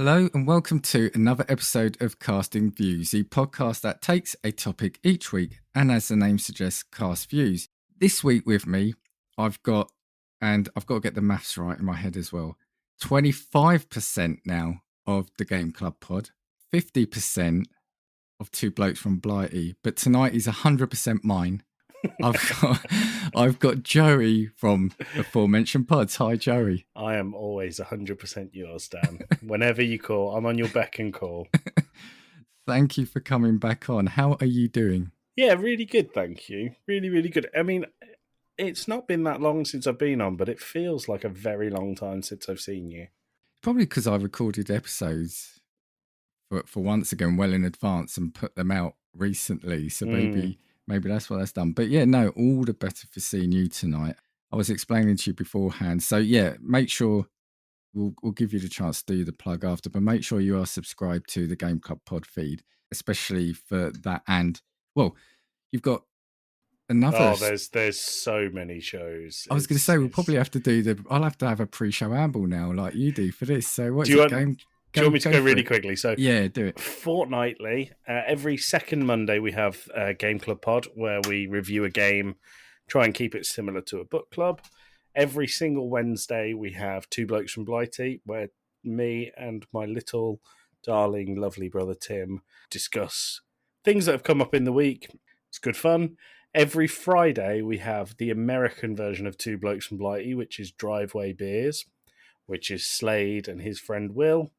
Hello and welcome to another episode of Casting Views, the podcast that takes a topic each week and, as the name suggests, cast views. This week with me, I've got to get the maths right in my head as well, 25% now of the Game Club pod, 50% of Two Blokes from Blighty, but tonight is 100% mine. I've got Joey from the aforementioned pods. Hi, Joey. I am always 100% yours, Dan. Whenever you call, I'm on your beck and call. Thank you for coming back on. How are you doing? Yeah, really good, thank you. Really, really good. I mean, it's not been that long since I've been on, but it feels like a very long time since I've seen you. Probably because I recorded episodes for once again well in advance and put them out recently. So maybe that's what that's done. But yeah, no, all the better for seeing you tonight. I was explaining to you beforehand. So yeah, make sure we'll give you the chance to do the plug after, but make sure you are subscribed to the Game Club pod feed, especially for that. And well, you've got another. Oh, there's so many shows. I was going to say we'll probably have to do I'll have to have a pre-show amble now, like you do for this. So what's the game? Do you want me to go really quickly? So yeah, do it. Fortnightly, every second Monday we have a Game Club pod where we review a game, try and keep it similar to a book club. Every single Wednesday we have Two Blokes from Blighty, where me and my little darling lovely brother Tim discuss things that have come up in the week. It's good fun. Every Friday we have the American version of Two Blokes from Blighty, which is Driveway Beers, which is Slade and his friend Will.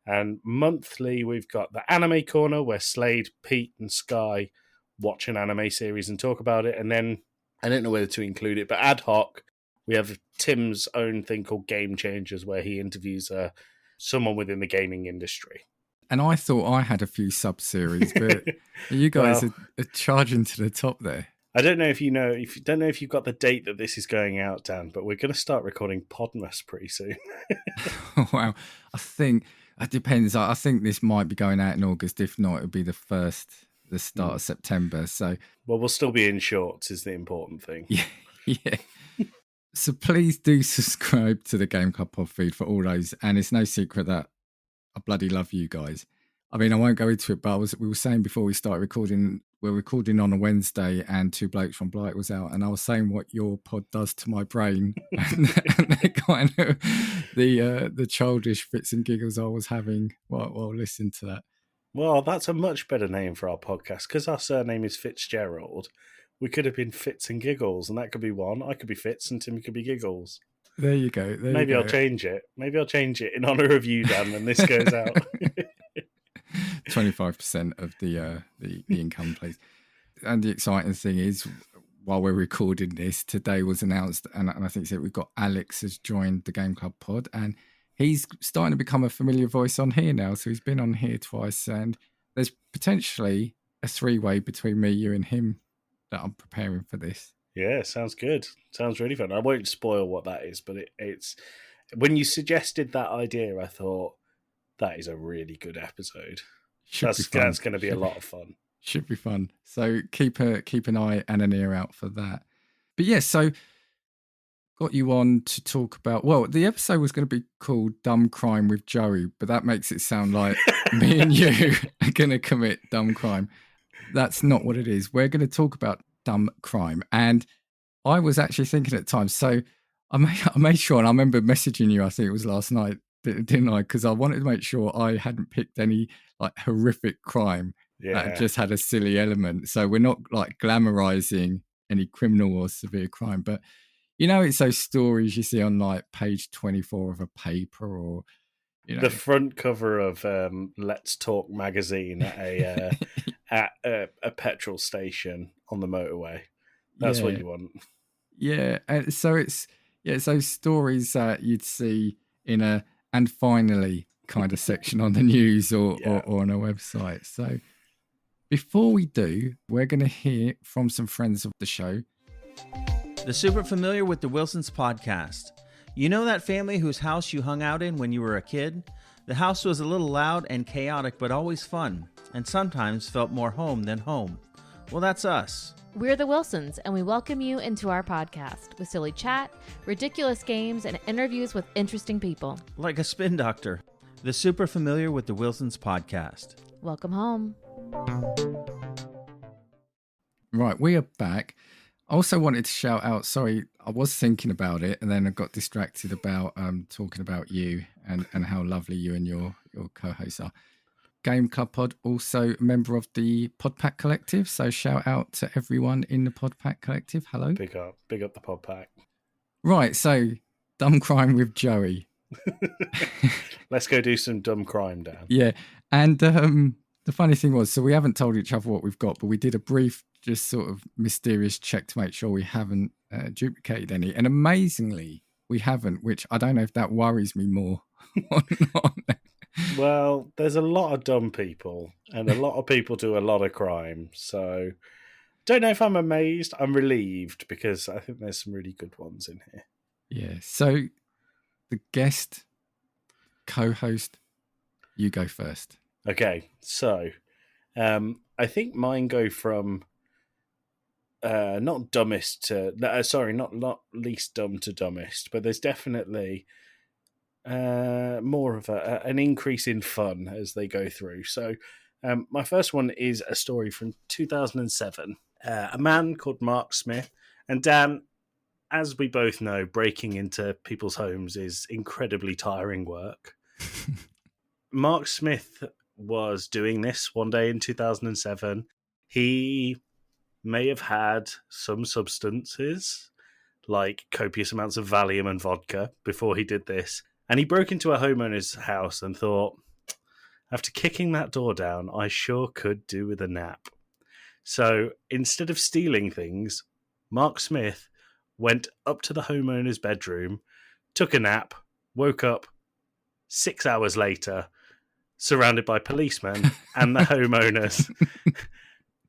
And monthly, we've got the Anime Corner, where Slade, Pete, and Sky watch an anime series and talk about it. And then, I don't know whether to include it, but ad hoc, we have Tim's own thing called Game Changers, where he interviews someone within the gaming industry. And I thought I had a few sub-series, but you guys are charging to the top there. I don't know if you know, don't know if you've got the date that this is going out, Dan, but we're going to start recording Podmas pretty soon. Wow. I think it depends. I think this might be going out in August. If not, it'll be the start of September. So, well, we'll still be in shorts is the important thing. Yeah. So please do subscribe to the Game Club pod feed for all those. And it's no secret that I bloody love you guys. I mean, I won't go into it, but we were saying before we started recording, we're recording on a Wednesday and Two Blokes from Blight was out, and I was saying what your pod does to my brain and the kind of the childish fits and giggles I was having while listening to that. Well, that's a much better name for our podcast because our surname is Fitzgerald. We could have been Fitz and Giggles, and that could be one. I could be Fitz and Tim could be Giggles. There you go. Maybe I'll change it. Maybe I'll change it in honor of you, Dan, when this goes out. 25% of the income, please. And the exciting thing is, while we're recording this, today was announced, and I think we've got Alex has joined the Game Club pod, and he's starting to become a familiar voice on here now. So he's been on here twice, and there's potentially a three-way between me, you, and him that I'm preparing for this. Yeah, sounds good. Sounds really fun. I won't spoil what that is, but it's when you suggested that idea, I thought that is a really good episode. That's going to be a lot of fun. Should be fun. So keep an eye and an ear out for that. But yeah, so got you on to talk about. Well, the episode was going to be called "Dumb Crime with Joey," but that makes it sound like me and you are going to commit dumb crime. That's not what it is. We're going to talk about dumb crime. And I was actually thinking at times, so I made sure, and I remember messaging you, I think it was last night, didn't I? Because I wanted to make sure I hadn't picked any like horrific crime that just had a silly element. So we're not like glamorizing any criminal or severe crime, but you know, it's those stories you see on like page 24 of a paper, or you know, the front cover of Let's Talk magazine at a petrol station on the motorway. That's what you want. Yeah, and so it's those stories that you'd see in a "and finally" kind of section on the news or on a website. So before we do, we're going to hear from some friends of the show. The super familiar with the Wilsons podcast. You know that family whose house you hung out in when you were a kid? The house was a little loud and chaotic, but always fun, and sometimes felt more home than home. Well, that's us. We're the Wilsons, and we welcome you into our podcast with silly chat, ridiculous games, and interviews with interesting people. Like a spin doctor. the super familiar with the Wilsons podcast. Welcome home. Right, we are back. I also wanted to shout out, sorry, I was thinking about it and then I got distracted about talking about you and how lovely you and your co-hosts are. Game Club Pod, also a member of the PodPack Collective, so shout out to everyone in the PodPack Collective. Hello. Big up the PodPack. Right, so Dumb Crime with Joey. Let's go do some dumb crime, Dan. Yeah, and the funny thing was, so we haven't told each other what we've got, but we did a brief, just sort of mysterious check to make sure we haven't duplicated any. And amazingly, we haven't, which I don't know if that worries me more or not. Well, there's a lot of dumb people, and a lot of people do a lot of crime. So, don't know if I'm amazed. I'm relieved because I think there's some really good ones in here. Yeah. So, the guest co-host, you go first. Okay, so I think mine go from not dumbest to not least dumb to dumbest, but there's definitely more of an increase in fun as they go through. So my first one is a story from 2007. A man called Mark Smith, and Dan, as we both know, breaking into people's homes is incredibly tiring work. Mark Smith was doing this one day in 2007. He may have had some substances, like copious amounts of Valium and vodka, before he did this. And he broke into a homeowner's house and thought, after kicking that door down, I sure could do with a nap. So instead of stealing things, Mark Smith went up to the homeowner's bedroom, took a nap, woke up 6 hours later, surrounded by policemen and the homeowners,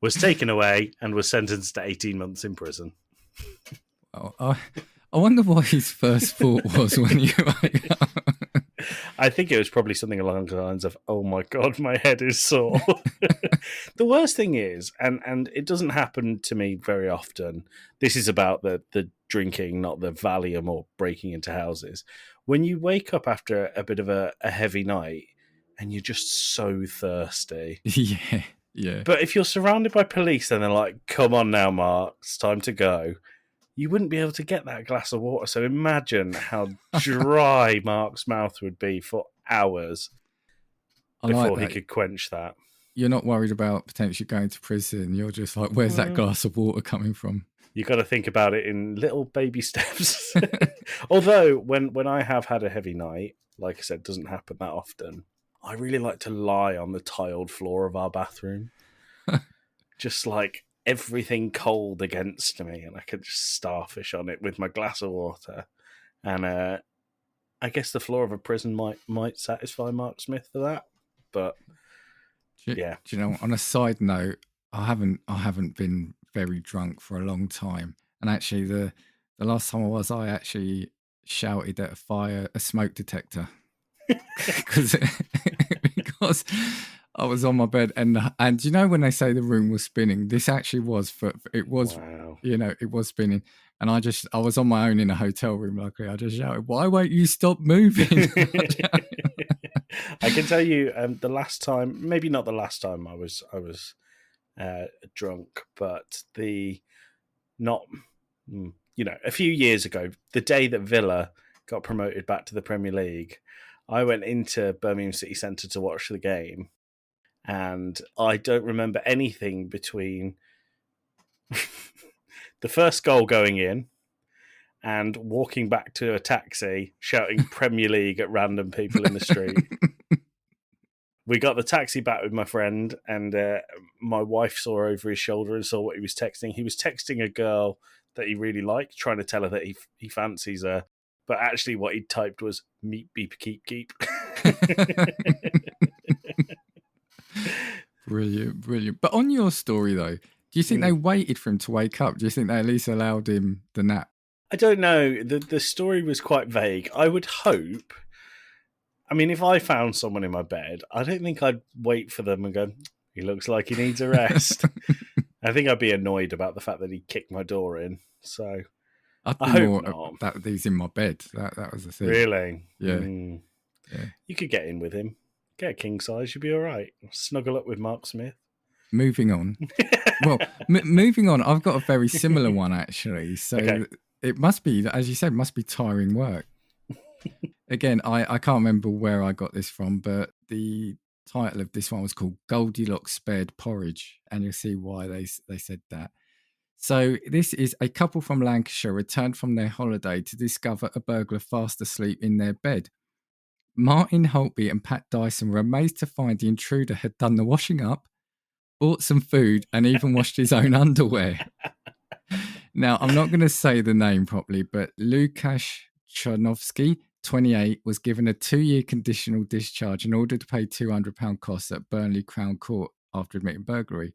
was taken away and was sentenced to 18 months in prison. Oh, I wonder what his first thought was when you woke up. I think it was probably something along the lines of, oh my God, my head is sore. The worst thing is, and it doesn't happen to me very often, this is about the drinking, not the Valium or breaking into houses. When you wake up after a bit of a heavy night and you're just so thirsty. Yeah. But if you're surrounded by police and they're like, come on now, Mark, it's time to go, you wouldn't be able to get that glass of water. So imagine how dry Mark's mouth would be for hours before he could quench that. You're not worried about potentially going to prison. You're just like, where's that glass of water coming from? You got to think about it in little baby steps. Although when I have had a heavy night, like I said, doesn't happen that often, I really like to lie on the tiled floor of our bathroom. Just like everything cold against me, and I could just starfish on it with my glass of water. And I guess the floor of a prison might satisfy Mark Smith for that. But yeah. Do you know, on a side note, I haven't been very drunk for a long time. And actually the last time I actually shouted at a smoke detector. because I was on my bed and you know when they say the room was spinning, this actually was Wow. It was spinning, and I was on my own in a hotel room. Luckily, I just shouted, "Why won't you stop moving?" I can tell you, the last time, maybe not the last time I was drunk, but a few years ago, the day that Villa got promoted back to the Premier League, I went into Birmingham City Centre to watch the game, and I don't remember anything between the first goal going in and walking back to a taxi, shouting Premier League at random people in the street. We got the taxi back with my friend, and my wife saw over his shoulder and saw what he was texting. He was texting a girl that he really liked, trying to tell her that he fancies her. But actually what he typed was meep, beep, keep. Brilliant. But on your story, though, do you think they waited for him to wake up? Do you think they at least allowed him the nap? I don't know. The story was quite vague. I would hope... I mean, if I found someone in my bed, I don't think I'd wait for them and go, he looks like he needs a rest. I think I'd be annoyed about the fact that he kicked my door in. So... I hope more that he's in my bed. That was the thing. Really? Yeah. Yeah. You could get in with him. Get a king size, you'd be all right. Snuggle up with Mark Smith. Moving on. Well, moving on, I've got a very similar one, actually. So Okay. it must be, as you said, must be tiring work. Again, I can't remember where I got this from, but the title of this one was called Goldilocks Spared Porridge, and you'll see why they said that. So this is a couple from Lancashire returned from their holiday to discover a burglar fast asleep in their bed. Martin Holtby and Pat Dyson were amazed to find the intruder had done the washing up, bought some food, and even washed his own underwear. Now, I'm not going to say the name properly, but Lukasz Chernovsky, 28, was given a 2-year conditional discharge in order to pay £200 costs at Burnley Crown Court after admitting burglary.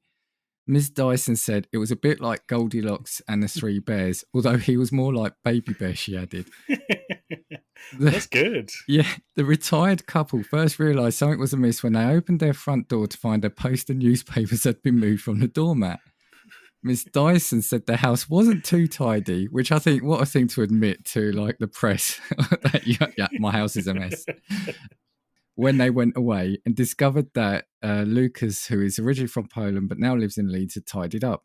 Ms. Dyson said it was a bit like Goldilocks and the Three Bears, although he was more like Baby Bear, she added. That's good. Yeah, the retired couple first realised something was amiss when they opened their front door to find a post and newspapers had been moved from the doormat. Ms. Dyson said the house wasn't too tidy, which I think, what a thing to admit to, like, the press, that, yeah, my house is a mess. When they went away and discovered that Lucas, who is originally from Poland but now lives in Leeds, had tidied up.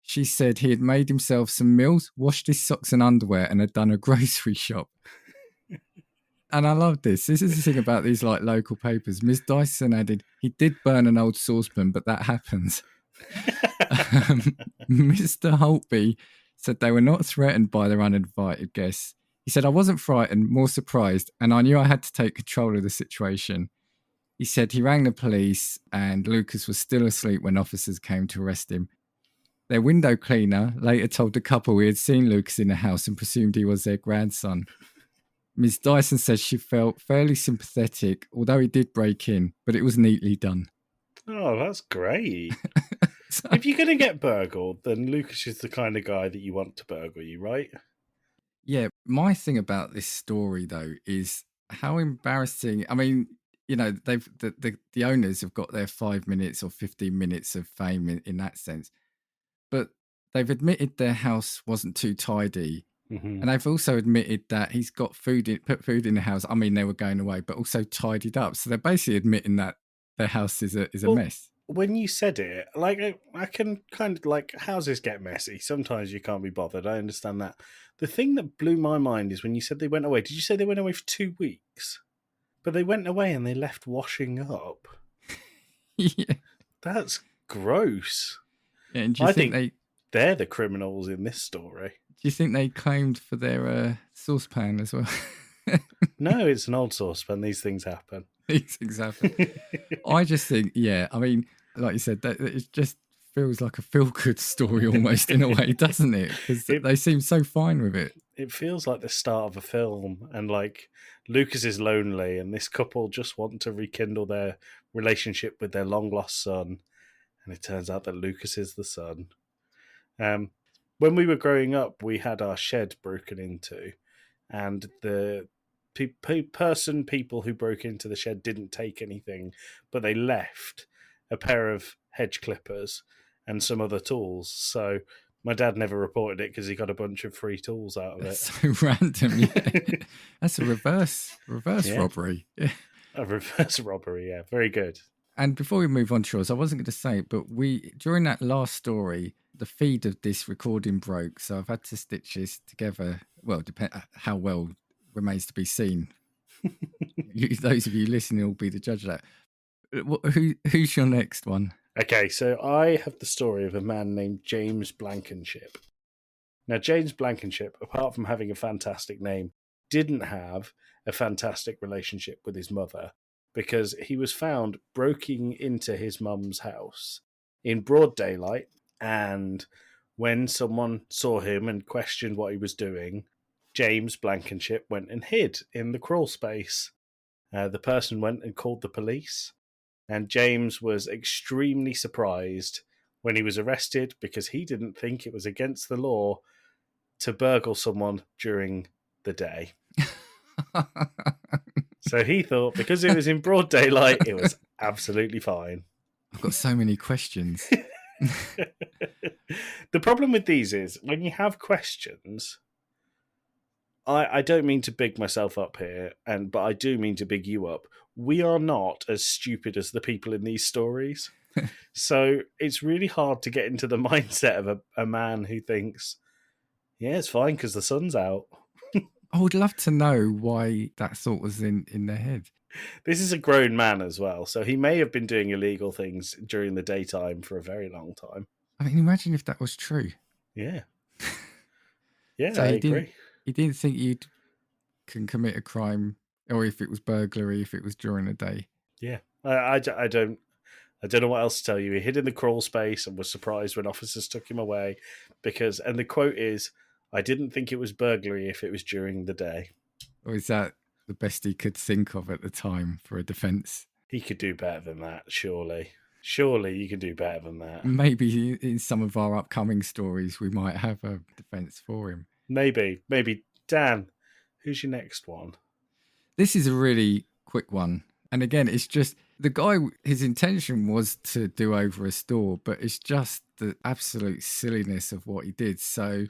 She said he had made himself some meals, washed his socks and underwear, and had done a grocery shop. And I love this. This is the thing about these like local papers. Ms. Dyson added, he did burn an old saucepan, but that happens. Mr. Holtby said they were not threatened by their uninvited guests. He said, I wasn't frightened, more surprised, and I knew I had to take control of the situation. He said he rang the police and Lucas was still asleep when officers came to arrest him. Their window cleaner later told the couple he had seen Lucas in the house and presumed he was their grandson. Ms. Dyson says she felt fairly sympathetic, although he did break in, but it was neatly done. Oh, that's great. So, If you're going to get burgled, then Lucas is the kind of guy that you want to burgle you, right? yeah, my thing about this story, though, is how embarrassing. I mean, you know, the owners have got their 5 minutes or 15 minutes of fame in that sense, but they've admitted their house wasn't too tidy. Mm-hmm. And they've also admitted that he's got put food in the house. I mean, they were going away, but also tidied up. So they're basically admitting that their house is a mess. When you said it, like, I can kind of, like, houses get messy. Sometimes you can't be bothered. I understand that. The thing that blew my mind is when you said they went away. Did you say they went away for 2 weeks? But they went away and they left washing up. Yeah. That's gross. Yeah, and do you think they're the criminals in this story. Do you think they claimed for their saucepan as well? No, it's an old saucepan. These things happen. Exactly. I just think, yeah, I mean, like you said, that it just feels like a feel-good story almost in a way, doesn't it? Because they seem so fine with it. It feels like the start of a film, and like Lucas is lonely, and this couple just want to rekindle their relationship with their long-lost son, and it turns out that Lucas is the son. When we were growing up, we had our shed broken into, and the people who broke into the shed didn't take anything, but they left a pair of hedge clippers and some other tools. So my dad never reported it because he got a bunch of free tools out of it. So random, yeah. That's a reverse robbery. Yeah. A reverse robbery, yeah. Very good. And before we move on, Charles, I wasn't going to say it, but during that last story, the feed of this recording broke, so I've had to stitch this together. Well, how well remains to be seen. Those of you listening will be the judge of that. Who's your next one? Okay, so I have the story of a man named James Blankenship. Now, James Blankenship, apart from having a fantastic name, didn't have a fantastic relationship with his mother, because he was found breaking into his mum's house in broad daylight, and when someone saw him and questioned what he was doing, James Blankenship went and hid in the crawl space. The person went and called the police, and James was extremely surprised when he was arrested because he didn't think it was against the law to burgle someone during the day. So he thought because it was in broad daylight, it was absolutely fine. I've got so many questions. The problem with these is when you have questions, I don't mean to big myself up here, but I do mean to big you up. We are not as stupid as the people in these stories. So it's really hard to get into the mindset of a man who thinks, yeah, it's fine because the sun's out. I would love to know why that thought was in their head. This is a grown man as well, so he may have been doing illegal things during the daytime for a very long time. I mean, imagine if that was true. Yeah. Yeah, So I agree. He didn't think you can commit a crime, or if it was burglary, if it was during the day. Yeah. I don't know what else to tell you. He hid in the crawl space and was surprised when officers took him away and the quote is, I didn't think it was burglary if it was during the day. Or is that the best he could think of at the time for a defence? He could do better than that, surely. Surely you can do better than that. Maybe in some of our upcoming stories, we might have a defence for him. Maybe. Dan, who's your next one? This is a really quick one. And again, it's just the guy, his intention was to do over a store, but it's just the absolute silliness of what he did. So,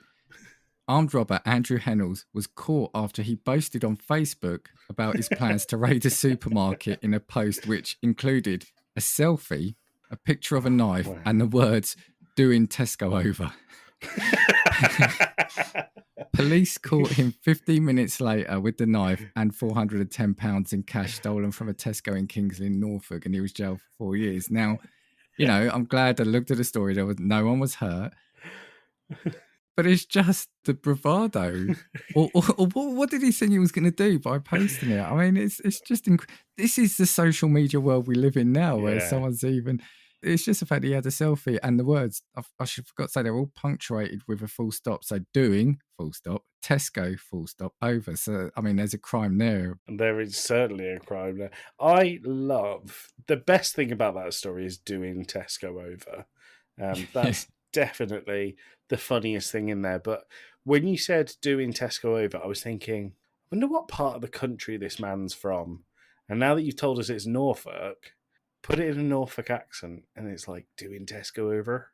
armed robber Andrew Hennels was caught after he boasted on Facebook about his plans to raid a supermarket in a post which included a selfie, a picture of a knife, and the words, doing Tesco over. Police caught him 15 minutes later with the knife and £410 in cash stolen from a Tesco in Kingsley, Norfolk, and he was jailed for 4 years. Now, you know, I'm glad I looked at the story. No one was hurt. But it's just the bravado. or what did he think he was going to do by posting it? I mean, it's just this is the social media world we live in now, where someone's even. It's just the fact that he had a forgot and the words, I forgot to say, they're all punctuated with a full stop. So doing, full stop, Tesco, full stop, over. So, I mean, there's a crime there. And there is certainly a crime there. The best thing about that story is doing Tesco over. That's definitely the funniest thing in there. But when you said doing Tesco over, I was thinking, I wonder what part of the country this man's from. And now that you've told us it's Norfolk, put it in a Norfolk accent, and it's like doing Tesco over.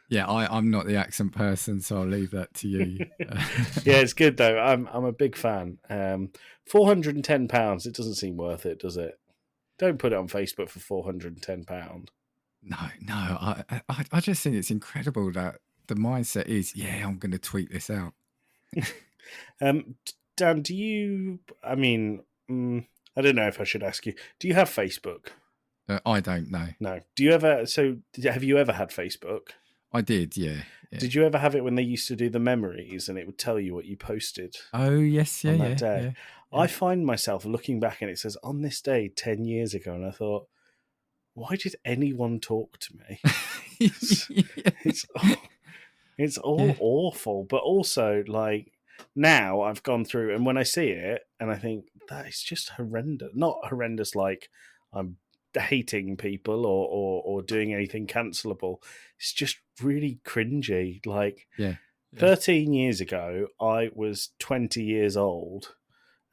Yeah, I'm not the accent person, so I'll leave that to you. Yeah, it's good though. I'm a big fan. £410. It doesn't seem worth it, does it? Don't put it on Facebook for £410. No. I just think it's incredible that the mindset is, I'm going to tweet this out. Dan, do you? I mean, I don't know if I should ask you. Do you have Facebook? I don't know. No. Do you ever? So, have you ever had Facebook? I did, yeah. Did you ever have it when they used to do the memories and it would tell you what you posted? Oh, yes, on that day? Yeah. I find myself looking back and it says, on this day 10 years ago, and I thought, why did anyone talk to me? It's all awful, but also, like, now I've gone through, and when I see it, and I think, that is just horrendous. Not horrendous like I'm hating people or doing anything cancelable. It's just really cringy. Like, 13 years ago, I was 20 years old,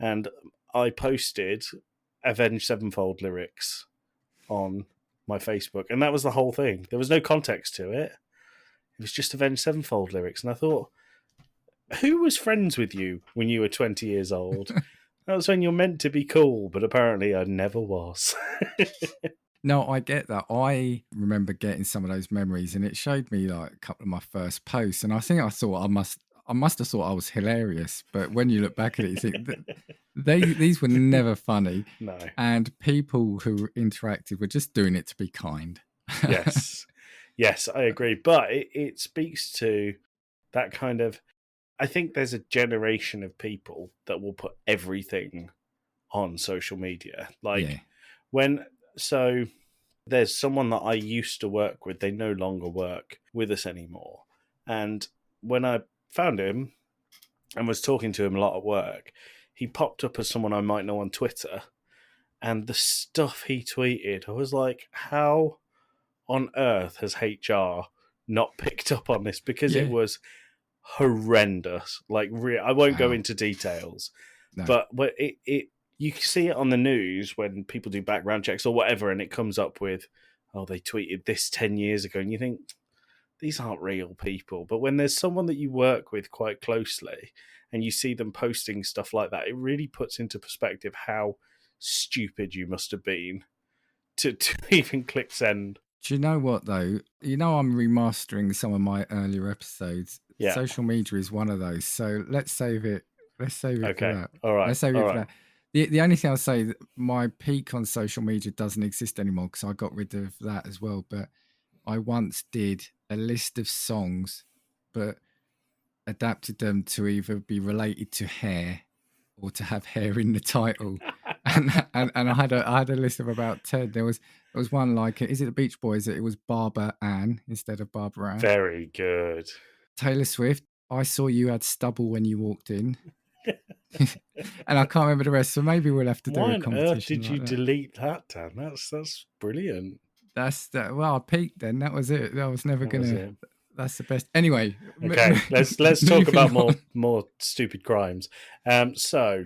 and I posted Avenged Sevenfold lyrics on my Facebook, and that was the whole thing. There was no context to it. It was just Avenged Sevenfold lyrics, and I thought, who was friends with you when you were 20 years old? That was when you're meant to be cool, but apparently I never was. No, I get that. I remember getting some of those memories, and it showed me like a couple of my first posts, and I think I thought I must have thought I was hilarious. But when you look back at it, you think these were never funny. No. And people who interacted were just doing it to be kind. Yes, I agree. But it speaks to that kind of. I think there's a generation of people that will put everything on social media. Like so there's someone that I used to work with. They no longer work with us anymore. And when I found him and was talking to him a lot at work, he popped up as someone I might know on Twitter. And the stuff he tweeted, I was like, how on earth has HR not picked up on this? Because it was horrendous. Like, I won't go into details, but you see it on the news when people do background checks or whatever, and it comes up with, oh, they tweeted this 10 years ago, and you think, these aren't real people. But when there's someone that you work with quite closely, and you see them posting stuff like that, it really puts into perspective how stupid you must have been to even click send. Do you know what though? You know, I'm remastering some of my earlier episodes. Yeah. Social media is one of those. So let's save it. Let's save it for Okay. that. All right. Let's save it All for right. that. The only thing I'll say, that my peak on social media doesn't exist anymore because I got rid of that as well. But I once did a list of songs, but adapted them to either be related to hair or to have hair in the title. And I had a list of about 10. There was one like, is it the Beach Boys? It was Barbara Ann instead of Barbara Ann. Very good. Taylor Swift, I saw you had stubble when you walked in. And I can't remember the rest, so maybe we'll have to do Why a on competition. earth did you delete that, Dan? That's brilliant. That's that. Well, I peaked then. That was it. I was never gonna. That's the best. Anyway, okay. Let's talk about more stupid crimes. So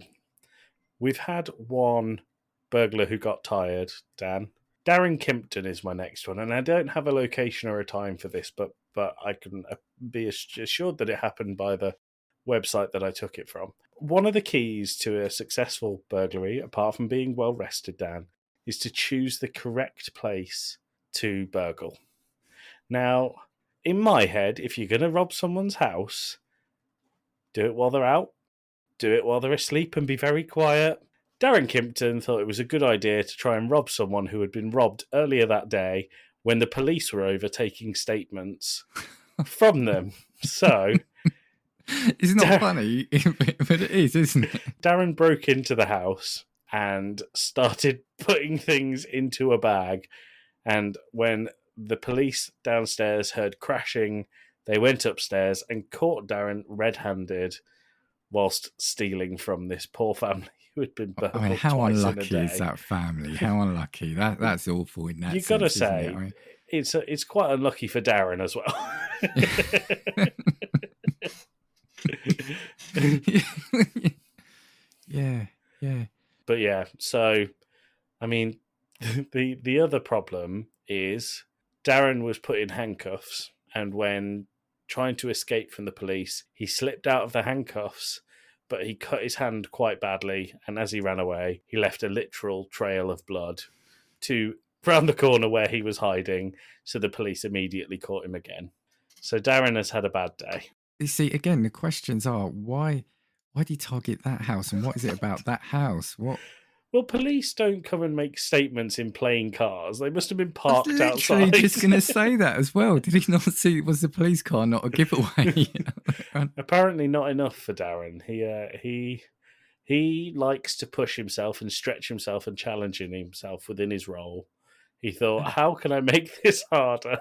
we've had one burglar who got tired, Dan. Darren Kimpton is my next one, and I don't have a location or a time for this, but I can be assured that it happened by the website that I took it from. One of the keys to a successful burglary, apart from being well rested, Dan, is to choose the correct place to burgle. Now, in my head, if you're going to rob someone's house, do it while they're out, do it while they're asleep, and be very quiet. Darren Kimpton thought it was a good idea to try and rob someone who had been robbed earlier that day when the police were over taking statements from them. So it's not funny, but it is, isn't it? Darren broke into the house and started putting things into a bag. And when the police downstairs heard crashing, they went upstairs and caught Darren red-handed whilst stealing from this poor family who had been burgled. I mean, how twice unlucky in a day. is that family? How unlucky. That's awful in that You've sense, got to isn't say, it? I mean, it's quite unlucky for Darren as well. yeah. But yeah, so I mean, the other problem is Darren was put in handcuffs, and when trying to escape from the police, he slipped out of the handcuffs, but he cut his hand quite badly, and as he ran away, he left a literal trail of blood to round the corner where he was hiding, so the police immediately caught him again. So Darren has had a bad day. You see, again, the questions are, why did he target that house, and what is it about that house? What? Well, police don't come and make statements in plain cars. They must have been parked I was literally outside. just going to say that as well. Did he not see? Was the police car not a giveaway? Apparently, not enough for Darren. He likes to push himself and stretch himself and challenge himself within his role. He thought, how can I make this harder?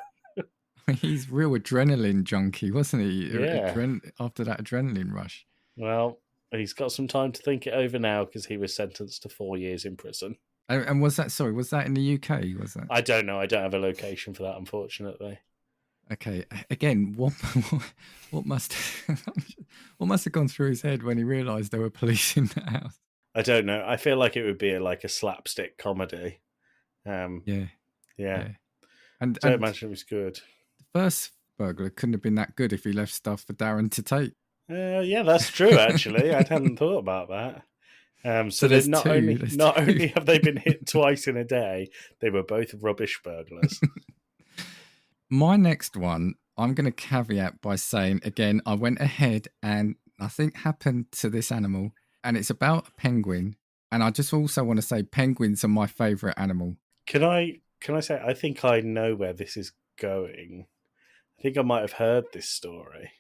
He's real adrenaline junkie, wasn't he? Yeah. After that adrenaline rush. Well, he's got some time to think it over now because he was sentenced to 4 years in prison. And was that in the UK? Was that? I don't know. I don't have a location for that, unfortunately. Okay. Again, what must have gone through his head when he realised there were police in the house? I don't know. I feel like it would be like a slapstick comedy. Yeah. And I don't imagine it was good. The first burglar couldn't have been that good if he left stuff for Darren to take. Yeah, that's true. Actually, I hadn't thought about that. So there's not only have they been hit twice in a day, they were both rubbish burglars. My next one, I'm going to caveat by saying, again, I went ahead and nothing happened to this animal, and it's about a penguin. And I just also want to say penguins are my favourite animal. Can I say, I think I know where this is going. I think I might have heard this story.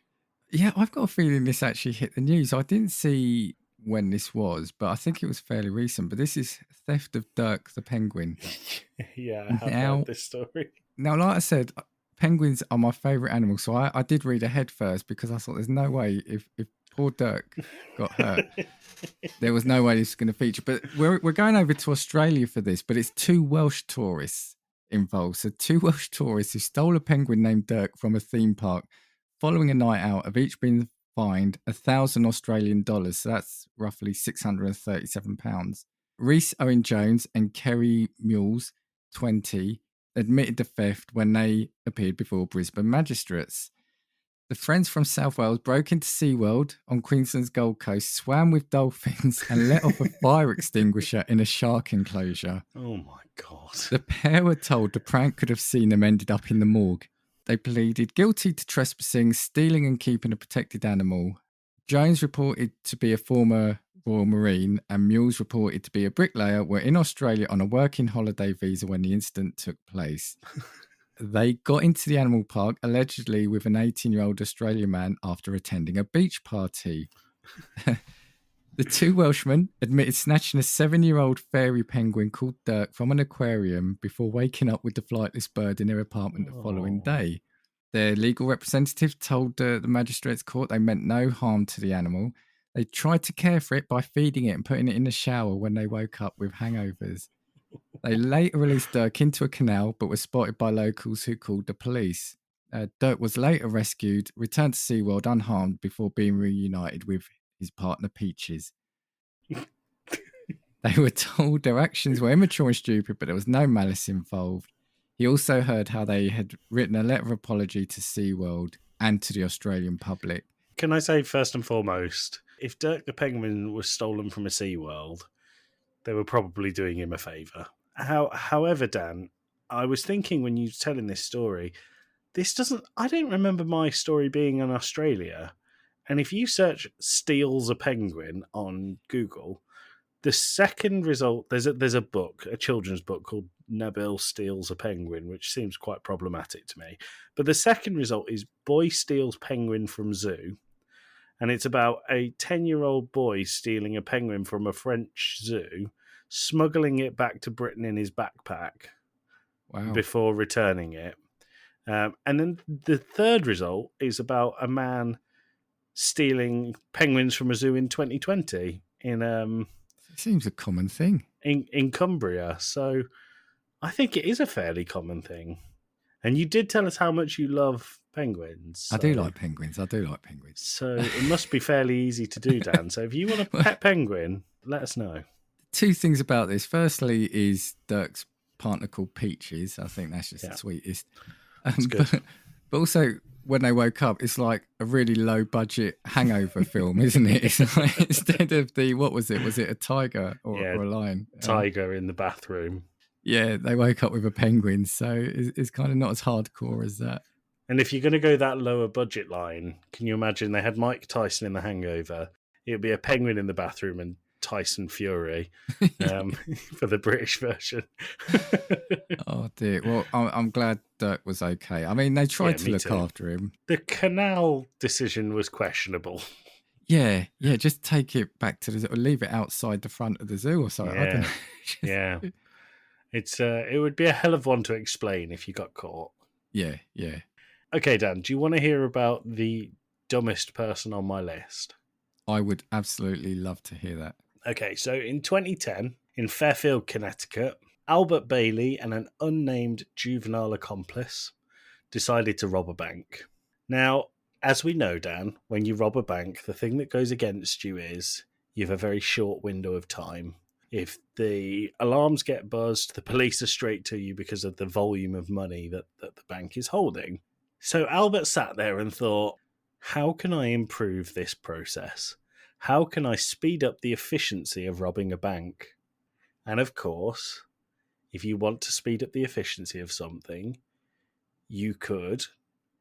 Yeah, I've got a feeling this actually hit the news. I didn't see when this was, but I think it was fairly recent. But this is theft of Dirk the penguin. Yeah, I have heard this story. Now, like I said, penguins are my favourite animal. So I did read ahead first because I thought there's no way if poor Dirk got hurt, there was no way this was going to feature. But we're going over to Australia for this, but it's 2 Welsh tourists involved. So 2 Welsh tourists who stole a penguin named Dirk from a theme park following a night out have each been fined $1,000 Australian dollars. So that's roughly £637. Rhys Owen Jones and Kerry Mules, 20, admitted the theft when they appeared before Brisbane magistrates. The friends from South Wales broke into SeaWorld on Queensland's Gold Coast, swam with dolphins, and let off a fire extinguisher in a shark enclosure. Oh my God. The pair were told the prank could have seen them ended up in the morgue. They pleaded guilty to trespassing, stealing and keeping a protected animal. Jones reported to be a former Royal Marine and Mules reported to be a bricklayer were in Australia on a working holiday visa when the incident took place. They got into the animal park allegedly with an 18-year-old Australian man after attending a beach party. The two Welshmen admitted snatching a 7-year-old fairy penguin called Dirk from an aquarium before waking up with the flightless bird in their apartment the following day. Their legal representative told the magistrate's court they meant no harm to the animal. They tried to care for it by feeding it and putting it in the shower when they woke up with hangovers. They later released Dirk into a canal, but were spotted by locals who called the police. Dirk was later rescued, returned to SeaWorld unharmed before being reunited with his partner Peaches. They were told their actions were immature and stupid, but there was no malice involved. He also heard how they had written a letter of apology to SeaWorld and to the Australian public. Can I say, first and foremost, if Dirk the penguin was stolen from a SeaWorld, they were probably doing him a favour. However, Dan, I was thinking when you were telling this story, I don't remember my story being in Australia. And if you search steals a penguin on Google, the second result, there's a book, a children's book called Nabil Steals a Penguin, which seems quite problematic to me. But the second result is Boy Steals Penguin from Zoo. And it's about a 10-year-old boy stealing a penguin from a French zoo, smuggling it back to Britain in his backpack before returning it. And then the third result is about a man stealing penguins from a zoo in 2020 in it seems a common thing in Cumbria. So I think it is a fairly common thing. And you did tell us how much you love penguins. So. I do like penguins. So it must be fairly easy to do, Dan. So if you want a pet penguin, let us know. Two things about this. Firstly is Dirk's partner called Peaches. I think that's just the sweetest. That's good. But also, when they woke up, it's like a really low budget hangover film, isn't it? It's like, instead of what was it? Was it a tiger or a lion? Tiger in the bathroom. Yeah, they woke up with a penguin. So it's kind of not as hardcore as that. And if you're going to go that lower budget line, can you imagine they had Mike Tyson in The Hangover? It would be a penguin in the bathroom and Tyson Fury for the British version. Oh dear. Well, I'm glad Dirk was okay. I mean, they tried to look after him. The canal decision was questionable. Yeah, just take it back to the zoo or leave it outside the front of the zoo or something. Yeah. I don't know. Yeah. It would be a hell of one to explain if you got caught. Yeah. Okay, Dan, do you want to hear about the dumbest person on my list? I would absolutely love to hear that. Okay, so in 2010, in Fairfield, Connecticut, Albert Bailey and an unnamed juvenile accomplice decided to rob a bank. Now, as we know, Dan, when you rob a bank, the thing that goes against you is you have a very short window of time. If the alarms get buzzed, the police are straight to you because of the volume of money that the bank is holding. So Albert sat there and thought, how can I improve this process? How can I speed up the efficiency of robbing a bank? And of course, if you want to speed up the efficiency of something, you could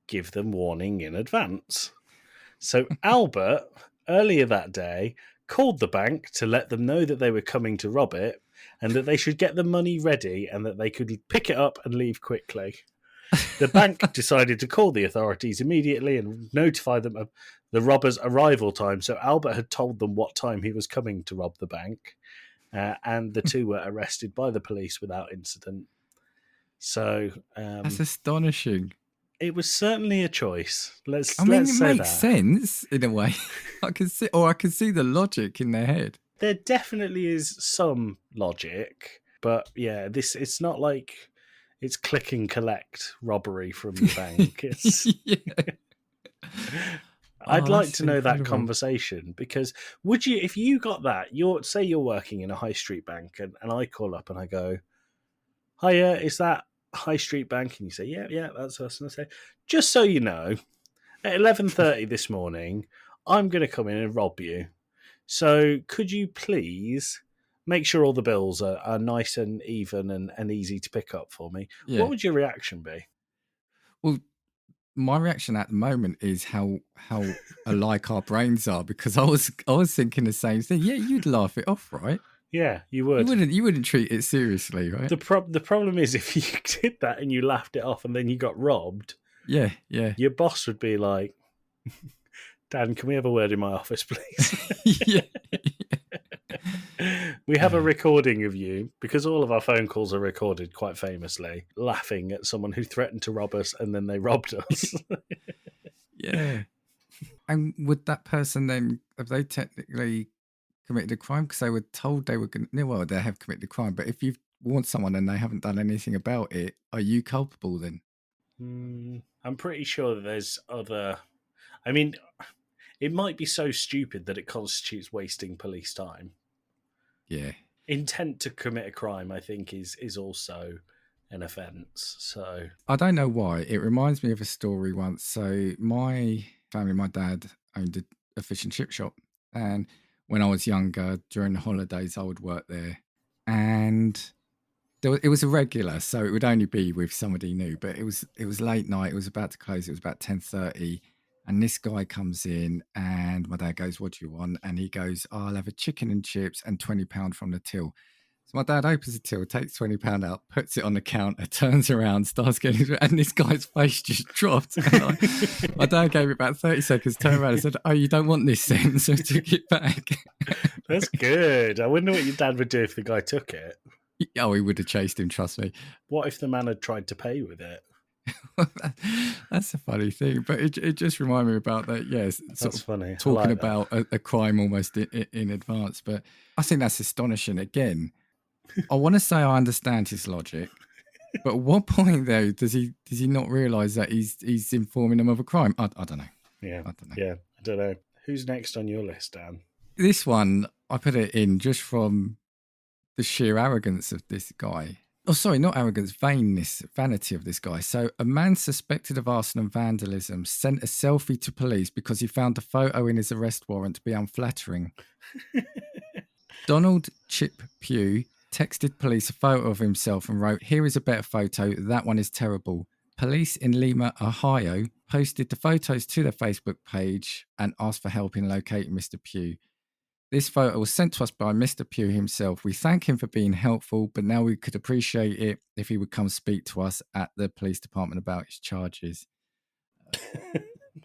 give them warning in advance. So Albert, earlier that day, called the bank to let them know that they were coming to rob it and that they should get the money ready and that they could pick it up and leave quickly. The bank decided to call the authorities immediately and notify them of the robber's arrival time. So Albert had told them what time he was coming to rob the bank, and the two were arrested by the police without incident. So that's astonishing. It was certainly a choice. Let's it say makes sense in a way. I can see the logic in their head. There definitely is some logic, but yeah, it's not like it's click and collect robbery from the bank. It's I'd like to know that conversation, because would you, if you got that, say you're working in a high street bank and I call up and I go, hiya, is that High Street Bank? And you say, yeah, that's us. And I say, just so you know, At 11:30 this morning, I'm going to come in and rob you. So could you please make sure all the bills are nice and even and easy to pick up for me? Yeah. What would your reaction be? Well, my reaction at the moment is how alike our brains are, because I was thinking the same thing. Yeah, you'd laugh it off, right? Yeah, you would. You wouldn't treat it seriously, right? The problem is if you did that and you laughed it off and then you got robbed, Yeah. your boss would be like, Dan, can we have a word in my office, please? Yeah. We have a recording of you, because all of our phone calls are recorded quite famously, laughing at someone who threatened to rob us and then they robbed us. Yeah. And would that person then, have they technically committed a crime? Because they were told they were going to, well, they have committed a crime, but if you've warned someone and they haven't done anything about it, are you culpable then? I'm pretty sure that there's other... I mean, it might be so stupid that it constitutes wasting police time. Yeah. Intent to commit a crime, I think, is also an offence. So I don't know why. It reminds me of a story once. So my family, my dad owned a fish and chip shop. And when I was younger, during the holidays, I would work there. And it was a regular, so it would only be with somebody new. But it was late night. It was about to close. It was about 10:30. And this guy comes in and my dad goes, "What do you want?" And he goes, "Oh, I'll have a chicken and chips and £20 from the till." So my dad opens the till, takes £20 out, puts it on the counter, turns around, starts getting, and this guy's face just dropped. And my dad gave it about 30 seconds, turned around and said, "Oh, you don't want this then?" So took it back. That's good. I wonder what your dad would do if the guy took it. Oh, he would have chased him, trust me. What if the man had tried to pay with it? That's a funny thing, but it just reminded me about that. Yes, that's funny. Talking about a crime almost in advance, but I think that's astonishing. Again, I want to say I understand his logic, but at what point though does he not realise that he's informing them of a crime? I don't know. Yeah, I don't know. Yeah, I don't know. Who's next on your list, Dan? This one I put it in just from the sheer arrogance of this guy. Oh, sorry, not arrogance, vanity of this guy. So a man suspected of arson and vandalism sent a selfie to police because he found the photo in his arrest warrant to be unflattering. Donald Chip Pugh texted police a photo of himself and wrote, "Here is a better photo. That one is terrible." Police in Lima, Ohio, posted the photos to their Facebook page and asked for help in locating Mr. Pugh. This photo was sent to us by Mr. Pugh himself. We thank him for being helpful, but now we could appreciate it if he would come speak to us at the police department about his charges.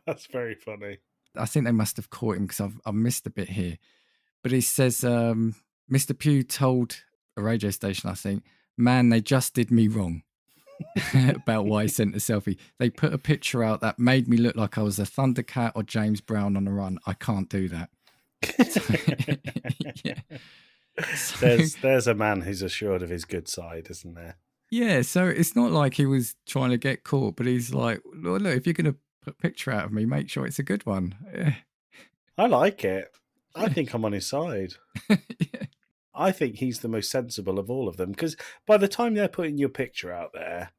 That's very funny. I think they must have caught him because I've missed a bit here. But he says, Mr. Pugh told a radio station, I think, "Man, they just did me wrong." About why he sent a selfie. They put a picture out that made me look like I was a Thundercat or James Brown on a run. I can't do that. Yeah. So, there's a man who's assured of his good side, isn't there? Yeah, so it's not like he was trying to get caught, but he's like, look, if you're going to put a picture out of me, make sure it's a good one. Yeah. I like it. I think I'm on his side. Yeah. I think he's the most sensible of all of them, because by the time they're putting your picture out there,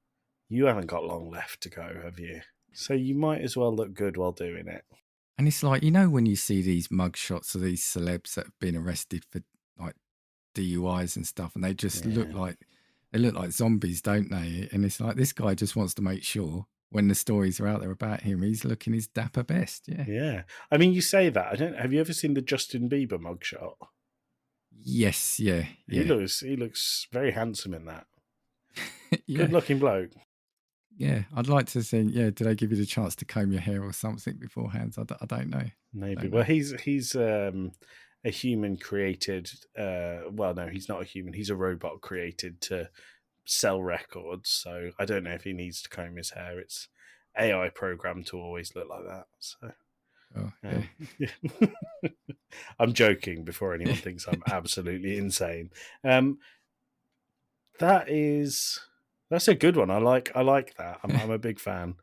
you haven't got long left to go, have you? So you might as well look good while doing it. And it's like, when you see these mugshots of these celebs that have been arrested for like DUIs and stuff, and they just look like zombies, don't they? And it's like, this guy just wants to make sure when the stories are out there about him, he's looking his dapper best. Yeah. Yeah. I mean, you say that. Have you ever seen the Justin Bieber mugshot? Yes, yeah. He looks very handsome in that. Yeah. Good looking bloke. Yeah, I'd like to think. Yeah, did I give you the chance to comb your hair or something beforehand? I don't know. Maybe. Well, he's a human created. Well, no, he's not a human. He's a robot created to sell records. So I don't know if he needs to comb his hair. It's AI programmed to always look like that. So. Yeah. I'm joking before anyone thinks I'm absolutely insane. That's a good one. I like that. I'm a big fan.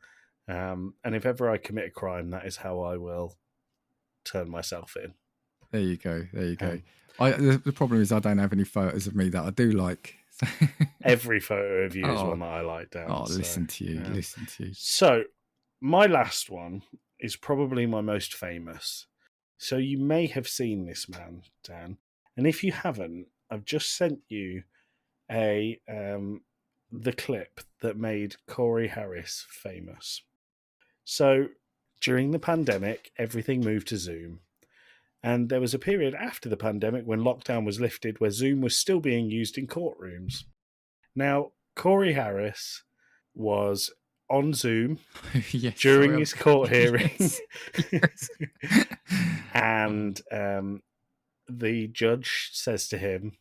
And if ever I commit a crime, that is how I will turn myself in. There you go. The problem is I don't have any photos of me that I do like. Every photo of you is one that I like, Dan. Listen to you. So my last one is probably my most famous. So you may have seen this man, Dan. And if you haven't, I've just sent you the clip that made Corey Harris famous. So during the pandemic, everything moved to Zoom. And there was a period after the pandemic when lockdown was lifted where Zoom was still being used in courtrooms. Now, Corey Harris was on Zoom during his court hearing. Yes. And the judge says to him,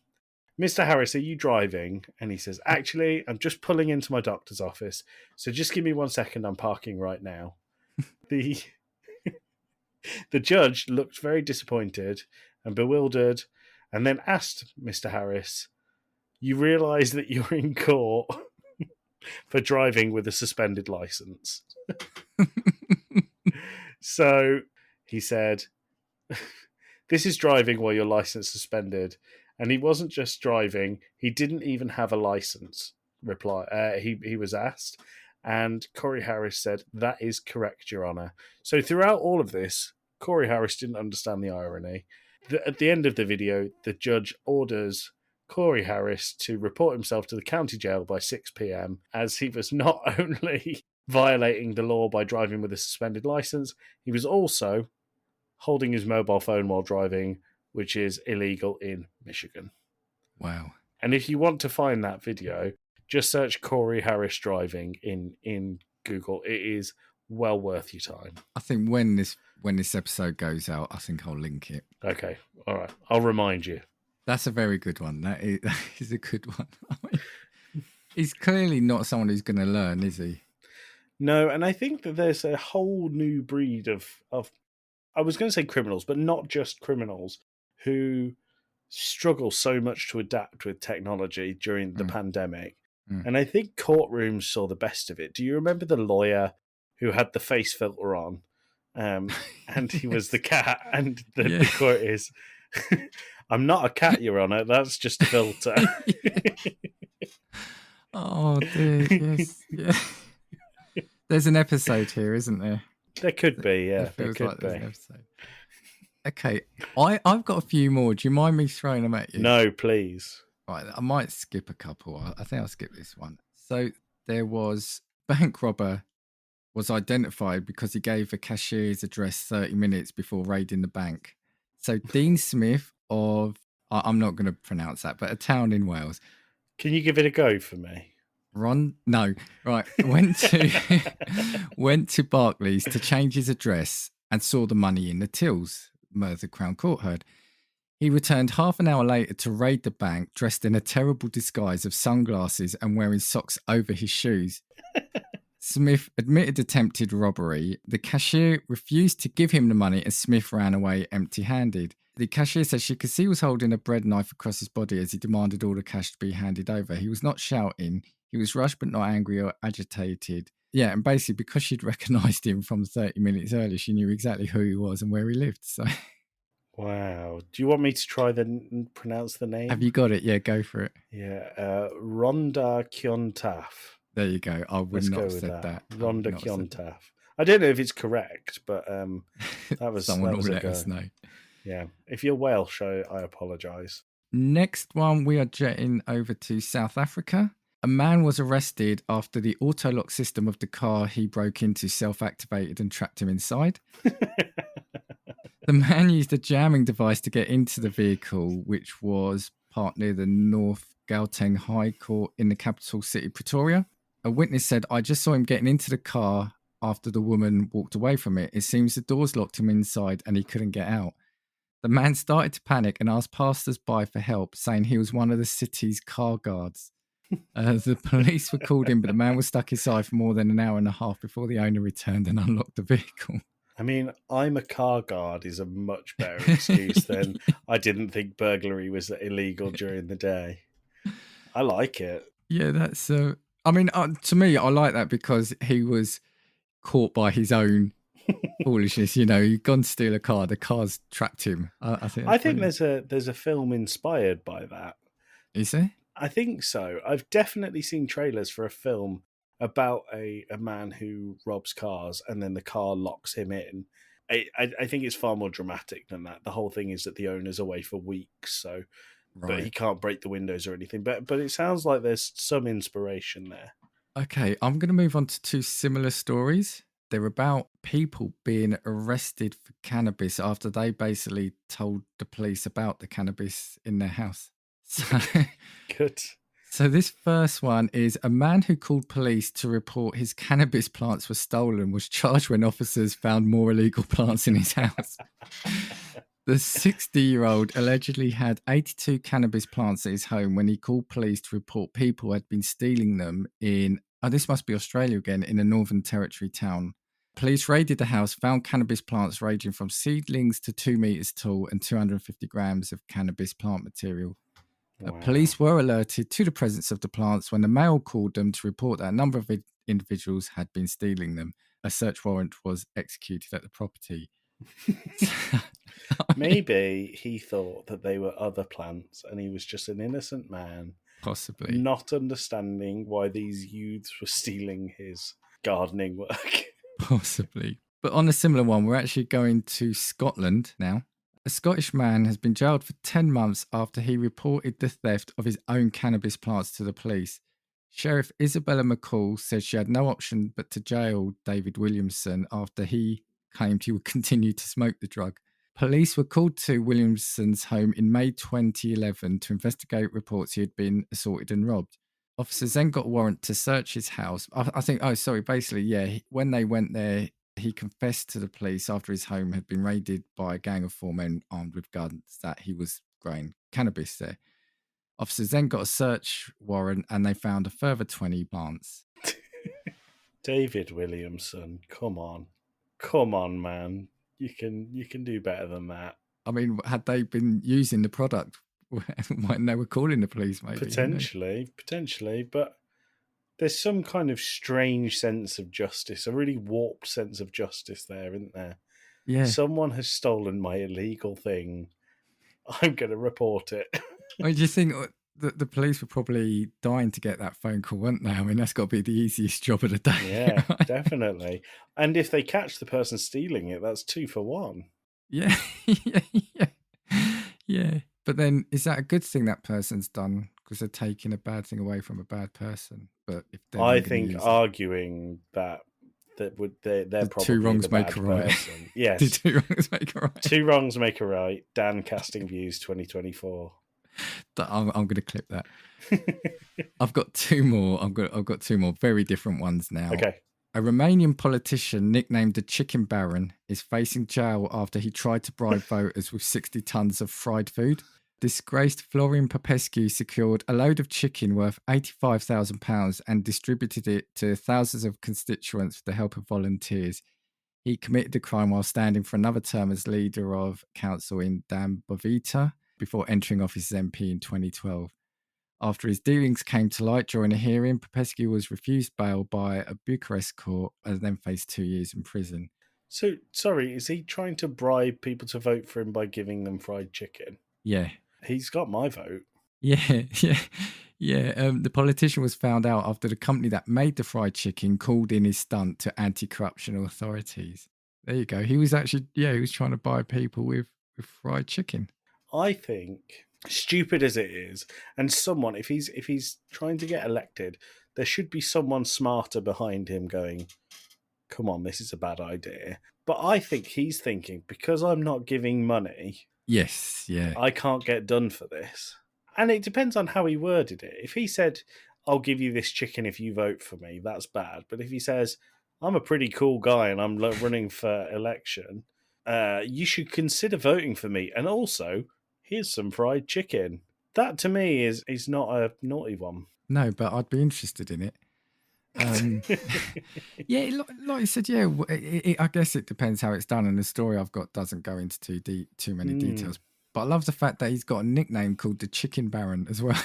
"Mr. Harris, are you driving?" And he says, "Actually, I'm just pulling into my doctor's office. So just give me 1 second. I'm parking right now." The judge looked very disappointed and bewildered and then asked Mr. Harris, "You realise that you're in court for driving with a suspended license?" So he said, "This is driving while your license is suspended." And he wasn't just driving, he didn't even have a license. He was asked. And Corey Harris said, "That is correct, Your Honour." So throughout all of this, Corey Harris didn't understand the irony. At the end of the video, the judge orders Corey Harris to report himself to the county jail by 6 p.m. as he was not only violating the law by driving with a suspended license, he was also holding his mobile phone while driving, which is illegal in Michigan. Wow. And if you want to find that video, just search Corey Harris driving in Google. It is well worth your time. I think when this episode goes out, I think I'll link it. Okay. All right. I'll remind you. That's a very good one. That is a good one. I mean, he's clearly not someone who's going to learn, is he? No, and I think that there's a whole new breed of I was going to say criminals, but not just criminals, who struggle so much to adapt with technology during the pandemic. And I think courtrooms saw the best of it. Do you remember the lawyer who had the face filter on? And he was the cat, and the quote is, "I'm not a cat, Your Honour, that's just a filter." Oh, dude, yes. Yeah. There's an episode here, isn't there? There could be, yeah. There could be. An episode. Okay, I've got a few more. Do you mind me throwing them at you? No, please. Right, I might skip a couple. I think I'll skip this one. So there was bank robber was identified because he gave a cashier's address 30 minutes before raiding the bank. So Dean Smith of, I'm not going to pronounce that, but a town in Wales. Can you give it a go for me? No. Right. Went to Barclays to change his address and saw the money in the tills, Merthyr Crown Court heard. He returned half an hour later to raid the bank, dressed in a terrible disguise of sunglasses and wearing socks over his shoes. Smith admitted attempted robbery. The cashier refused to give him the money and Smith ran away empty-handed. The cashier said she could see he was holding a bread knife across his body as he demanded all the cash to be handed over. He was not shouting. He was rushed but not angry or agitated. Yeah, and basically because she'd recognised him from 30 minutes earlier, she knew exactly who he was and where he lived. So, wow. Do you want me to try pronounce the name? Have you got it? Yeah, go for it. Yeah, Rhonda Kiontaf. There you go. I would not have said that. Rhonda Kiontaf. I don't know if it's correct, but that was someone will let go. us know. Yeah, if you're Welsh, I apologise. Next one, we are jetting over to South Africa. A man was arrested after the auto-lock system of the car he broke into self-activated and trapped him inside. The man used a jamming device to get into the vehicle, which was parked near the North Gauteng High Court in the capital city, Pretoria. A witness said, "I just saw him getting into the car after the woman walked away from it. It seems the doors locked him inside and he couldn't get out. The man started to panic and asked passers-by for help, saying he was one of the city's car guards. The police were called in, but the man was stuck inside for more than an hour and a half before the owner returned and unlocked the vehicle." I mean, "I'm a car guard" is a much better excuse than "I didn't think burglary was illegal during the day." I like it. Yeah, that's... I mean, to me, I like that because he was caught by his own foolishness. You know, he'd gone to steal a car, the car's trapped him. I think there's a film inspired by that. Is there? I think so. I've definitely seen trailers for a film about a man who robs cars and then the car locks him in. I think it's far more dramatic than that. The whole thing is that the owner's away for weeks, so but he Right. can't break the windows or anything. But it sounds like there's some inspiration there. Okay, I'm going to move on to two similar stories. They're about people being arrested for cannabis after they basically told the police about the cannabis in their house. So, Good. so this first one is a man who called police to report his cannabis plants were stolen was charged when officers found more illegal plants in his house. The 60-year-old allegedly had 82 cannabis plants at his home when he called police to report people had been stealing them in, this must be Australia again, in a Northern Territory town. Police raided the house, found cannabis plants ranging from seedlings to 2 meters tall and 250 grams of cannabis plant material. Wow. Police were alerted to the presence of the plants when the mail called them to report that a number of individuals had been stealing them. A search warrant was executed at the property. Maybe he thought that they were other plants and he was just an innocent man, possibly not understanding why these youths were stealing his gardening work. Possibly. But on a similar one, we're actually going to Scotland now. A Scottish man has been jailed for 10 months after he reported the theft of his own cannabis plants to the police. Sheriff Isabella McCall says she had no option but to jail David Williamson after he claimed he would continue to smoke the drug. Police were called to Williamson's home in May 2011 to investigate reports he had been assaulted and robbed. Officers then got a warrant to search his house. When they went there, he confessed to the police after his home had been raided by a gang of 4 men armed with guns that he was growing cannabis there. Officers then got a search warrant and they found a further 20 plants. David Williamson, come on, man. You can do better than that. I mean, had they been using the product when they were calling the police, maybe? Potentially, but there's some kind of strange sense of justice, a really warped sense of justice there, isn't there? Yeah. Someone has stolen my illegal thing. I'm going to report it. I mean, do you think the police were probably dying to get that phone call, weren't they? I mean, that's got to be the easiest job of the day. Yeah, definitely. And if they catch the person stealing it, that's 2 for 1. Yeah. Yeah. But then, is that a good thing that person's done? Because they're taking a bad thing away from a bad person. But if I think arguing that they're probably two wrongs the bad make a right. person. Yes. Did 2 wrongs make a right? 2 wrongs make a right. Dan Casting Views 2024. I'm going to clip that. I've got 2 more. I've got 2 more very different ones now. Okay. A Romanian politician nicknamed the Chicken Baron is facing jail after he tried to bribe voters with 60 tons of fried food. Disgraced Florian Popescu secured a load of chicken worth £85,000 and distributed it to thousands of constituents with the help of volunteers. He committed the crime while standing for another term as leader of council in Dambovita before entering office as MP in 2012. After his dealings came to light during a hearing, Popescu was refused bail by a Bucharest court and then faced 2 years in prison. So, sorry, is he trying to bribe people to vote for him by giving them fried chicken? Yeah. He's got my vote. Yeah. The politician was found out after the company that made the fried chicken called in his stunt to anti-corruption authorities. There you go. He was actually, he was trying to buy people with fried chicken. I think, stupid as it is, and someone, if he's trying to get elected, there should be someone smarter behind him going, come on, this is a bad idea. But I think he's thinking, because I'm not giving money, yes, yeah, I can't get done for this. And it depends on how he worded it. If he said, I'll give you this chicken if you vote for me, that's bad. But if he says, I'm a pretty cool guy and I'm running for election, you should consider voting for me. And also, here's some fried chicken. That to me is not a naughty one. No, but I'd be interested in it. Yeah, like you said, I guess it depends how it's done, and the story I've got doesn't go into too many details. But I love the fact that he's got a nickname called the Chicken Baron as well.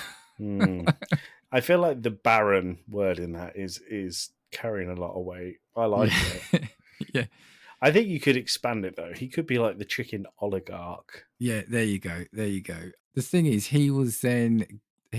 I feel like the Baron word in that is carrying a lot of weight. I like it. Yeah. I think you could expand it though. He could be like the chicken oligarch. Yeah, there you go. The thing is, he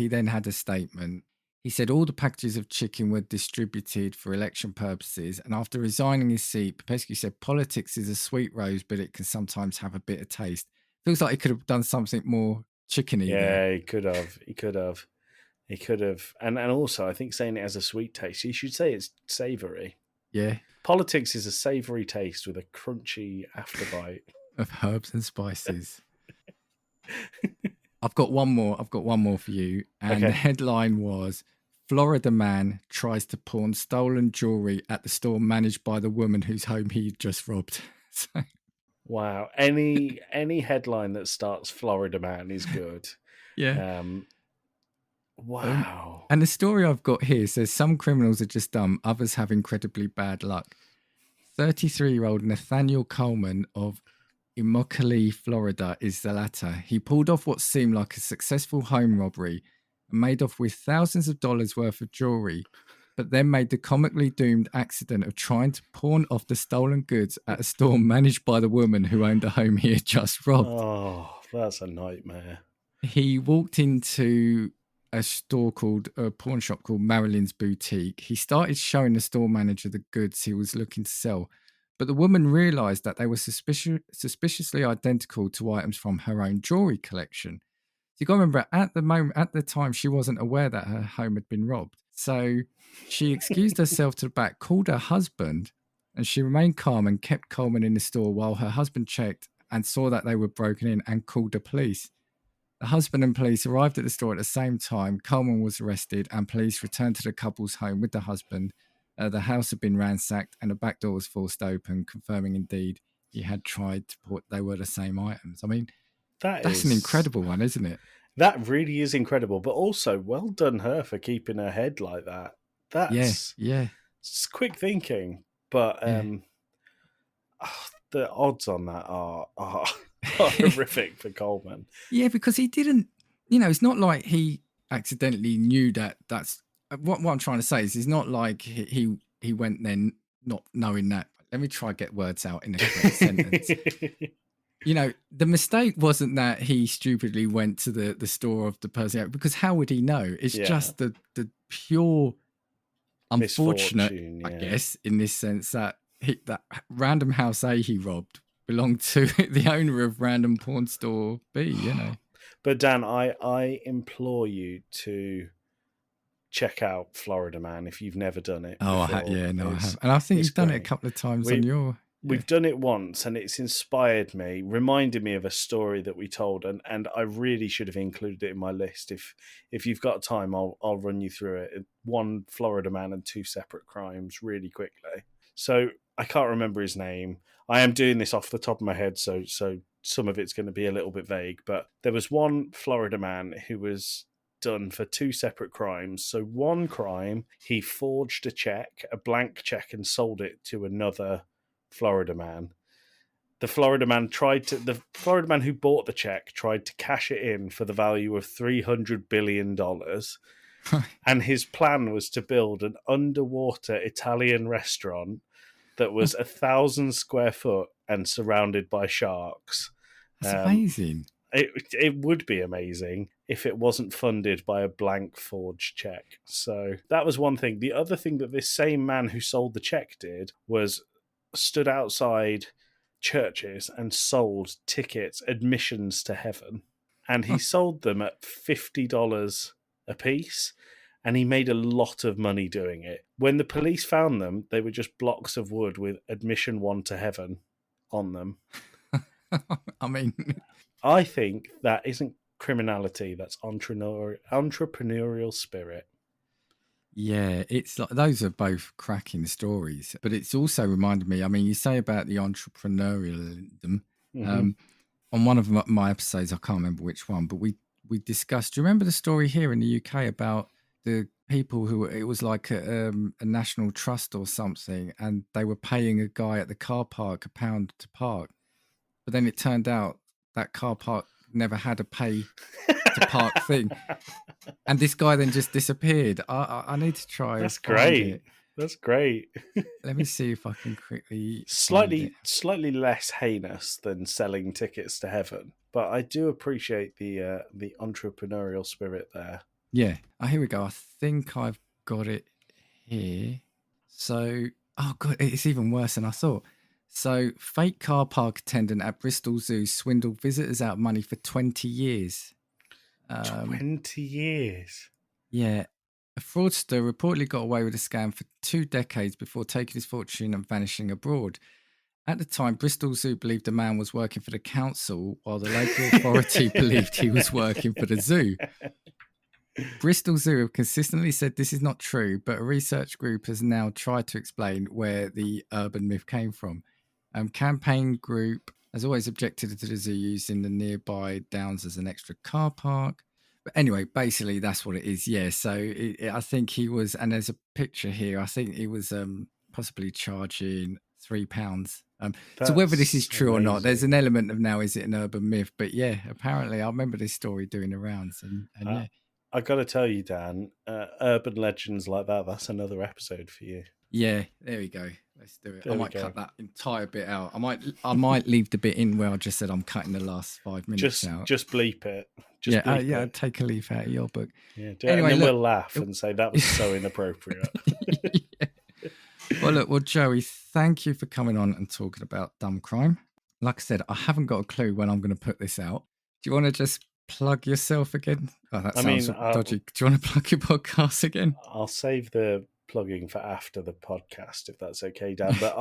then had a statement. He said all the packages of chicken were distributed for election purposes, and after resigning his seat, Popescu said politics is a sweet rose, but it can sometimes have a bitter taste. Feels like he could have done something more chickeny there. Yeah, he could have. He could have. And also, I think saying it has a sweet taste, you should say it's savoury. Yeah, Politics is a savoury taste with a crunchy afterbite. of herbs and spices. I've got one more for you. And Okay. the headline was, Florida man tries to pawn stolen jewelry at the store managed by the woman whose home he just robbed. So, Wow. Any headline that starts Florida man is good. yeah. Wow. And the story I've got here says some criminals are just dumb, others have incredibly bad luck. 33-year-old Nathaniel Coleman of Immokalee, Florida is the latter. He pulled off what seemed like a successful home robbery and made off with thousands of dollars worth of jewelry, but then made the comically doomed accident of trying to pawn off the stolen goods at a store managed by the woman who owned the home he had just robbed. Oh, that's a nightmare. He walked into a pawn shop called Marilyn's Boutique. He started showing the store manager the goods he was looking to sell, but the woman realised that they were suspiciously identical to items from her own jewellery collection. You got to remember, at the time, she wasn't aware that her home had been robbed. So she excused herself to the back, called her husband, and she remained calm and kept Coleman in the store while her husband checked and saw that they were broken in and called the police. The husband and police arrived at the store at the same time. Coleman was arrested and police returned to the couple's home with the husband. The house had been ransacked and the back door was forced open, confirming indeed he had tried to put they were the same items. I mean, that's an incredible one, isn't it? That really is incredible, but also well done her for keeping her head like that. That's it's quick thinking, but the odds on that are horrific for Coleman. Yeah, because he didn't, it's not like he accidentally knew that's what I'm trying to say is it's not like he went then not knowing that. Let me try to get words out in a correct sentence. The mistake wasn't that he stupidly went to the store of the person, because how would he know? It's just the pure unfortunate, I guess, in this sense that that random house A he robbed belonged to the owner of random pawn store B, But Dan, I implore you to check out Florida Man if you've never done it. Oh, I have. And I think you've done it a couple of times on your... We've done it once and it's inspired me, reminded me of a story that we told, and I really should have included it in my list. If you've got time, I'll run you through it. One Florida man and two separate crimes really quickly. So I can't remember his name. I am doing this off the top of my head, so some of it's going to be a little bit vague, but there was one Florida man who was done for two separate crimes. So one crime, he forged a blank check and sold it to another Florida man. The Florida man who bought the check tried to cash it in for the value of $300 billion. And his plan was to build an underwater Italian restaurant that was 1,000 square foot and surrounded by sharks. That's amazing. It would be amazing if it wasn't funded by a blank forged check. So that was one thing. The other thing that this same man who sold the check did was stood outside churches and sold tickets, admissions to heaven. And he sold them at $50 a piece. And he made a lot of money doing it. When the police found them, they were just blocks of wood with admission 1 to heaven on them. I mean, I think that isn't criminality. That's entrepreneurial spirit. Yeah, it's like those are both cracking stories, but it's also reminded me. I mean, you say about the entrepreneurialism. On one of my episodes, I can't remember which one, but we discussed. Do you remember the story here in the UK about the people who it was like a national trust or something, and they were paying a guy at the car park £1 to park, but then it turned out that car park never had a pay to park thing, and this guy then just disappeared. I need to try. That's great. That's great. Let me see if I can quickly. Slightly less heinous than selling tickets to heaven, but I do appreciate the entrepreneurial spirit there. Yeah. Oh, here we go. I think I've got it here. So, oh God, it's even worse than I thought. So, fake car park attendant at Bristol Zoo swindled visitors out of money for 20 years. 20 years. Yeah. A fraudster reportedly got away with a scam for 2 decades before taking his fortune and vanishing abroad. At the time, Bristol Zoo believed the man was working for the council, while the local authority believed he was working for the zoo. Bristol Zoo have consistently said this is not true, but a research group has now tried to explain where the urban myth came from. Campaign group has always objected to the zoo using the nearby downs as an extra car park. But anyway, basically that's what it is. Yeah. So I think he was, and there's a picture here. I think he was possibly charging £3. So whether this is true or not, there's an element of now, is it an urban myth? But yeah, apparently I remember this story doing the rounds, and yeah. I got to tell you, Dan, urban legends like that, that's another episode for you. Yeah, there we go. Let's do it. I might cut that entire bit out. I might leave the bit in where I just said I'm cutting the last 5 minutes out. Just bleep it. Bleep it. Take a leaf out of your book. Yeah, anyway, and then we'll laugh and say that was so inappropriate. Yeah. Well, Joey, thank you for coming on and talking about dumb crime. Like I said, I haven't got a clue when I'm going to put this out. Do you want to just plug yourself again? Oh, that sounds dodgy. Do you want to plug your podcast again? I'll save the plugging for after the podcast, if that's okay, Dan. But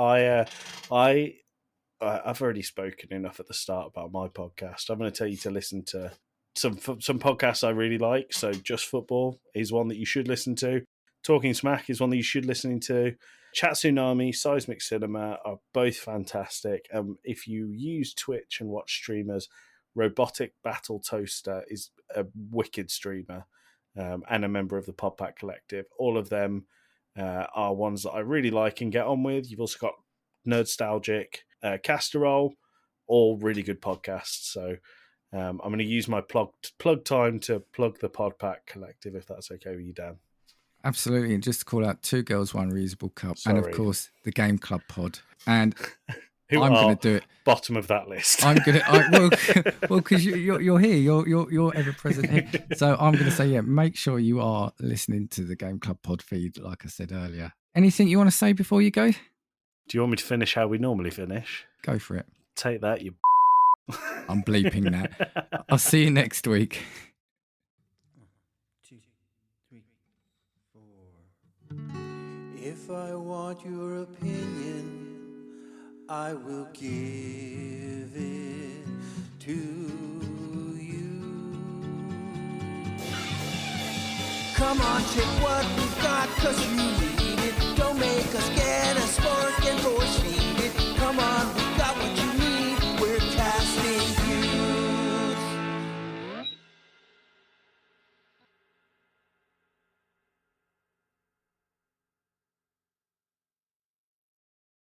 I've already spoken enough at the start about my podcast. I'm going to tell you to listen to some podcasts I really like. So Just Football is one that you should listen to. Talking Smack is one that you should listen to. Chat Tsunami, Seismic Cinema are both fantastic. If you use Twitch and watch streamers, Robotic Battle Toaster is a wicked streamer and a member of the PodPack Collective. All of them are ones that I really like and get on with. You've also got Nerdstalgic, Castorol, all really good podcasts. So I'm going to use my plug time to plug the PodPack Collective, if that's okay with you, Dan. Absolutely. And just to call out Two Girls, One Reusable Cup. Sorry. And of course, the Game Club Pod. And I'm going to do it. Bottom of that list. I'm going to, well, because you're here, you're ever present here. So I'm going to say, make sure you are listening to the Game Club Pod feed, like I said earlier. Anything you want to say before you go? Do you want me to finish how we normally finish? Go for it. Take that, you. I'm bleeping that. I'll see you next week. 1, 2, 3, 4. If I want your opinion, I will give it to you. Come on, take what we got, 'cause we